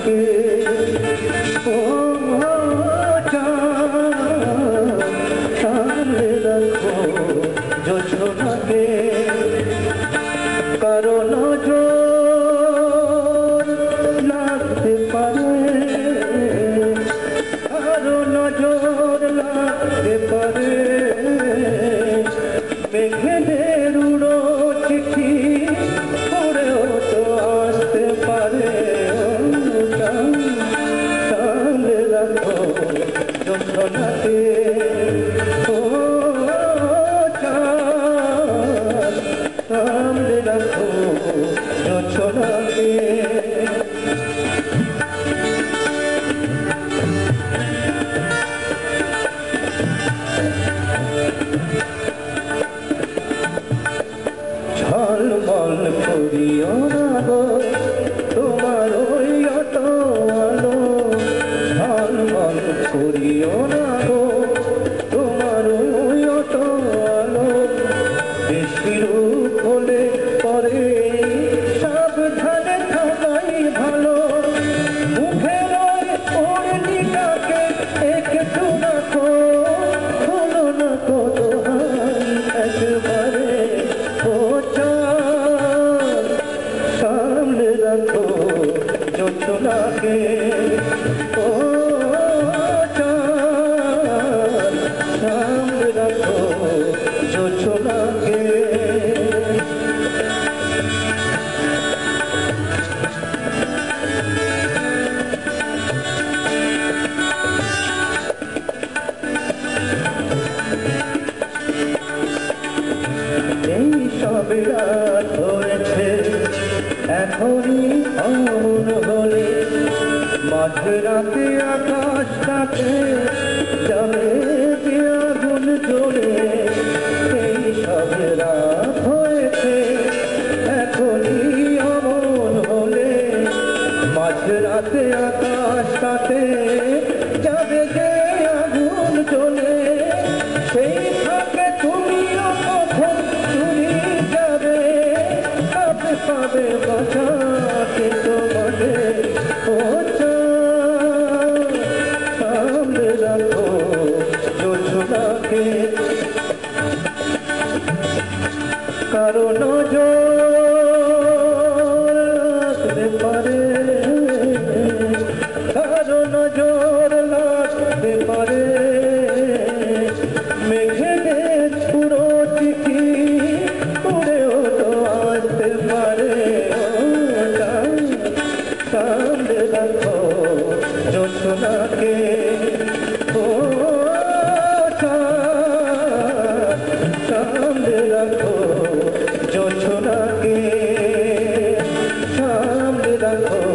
জোছনাকে ও সামনে রাখো জোছনাকে কারো নজর লাগতে পারে কারো নজর লাগতে পারে মেঘেদের উড়ো চিঠি পড়েও তো আসতে পারে সামনে রাখো জোছনাকে ও সামনে রাখো জোছনাকে ঝলমল করিও না গো তোমার ওই অত আলো ঝলমল করিও না গো তোমার ওই অত আলো বেশির হলে পরে সাবধানে থাকাই ভালো মুখের ওড়নিটাকে একটু রাখো হলো না কত একবারে সামনে রাখো জোছনাকে ও সামনে রাখো জোছনাকে এই সব রাত হয়েছে এখনই অমন হলে মাঝরাতে আকাশটাকে যাবে আগুন জ্বলে এই সব রাত হয়েছে এখনই অমন হলে মাঝরাতে আকাশটাকে যাবে আগুন জ্বলে সেই থাকে তুমিও কখন তুমি যাবে কাছে পাবে বাঁচাতে তোমাকে ও সামনে রাখো জোছনাকে কারো নজর লাগতে পারে কারো নজর লাগতে পারে মেঘেদের পুরো চিঠি উড়েও তো আসতে পারে সামনে রাখো জোছনাকে ও সামনে রাখো জোছনাকে সামনে রাখো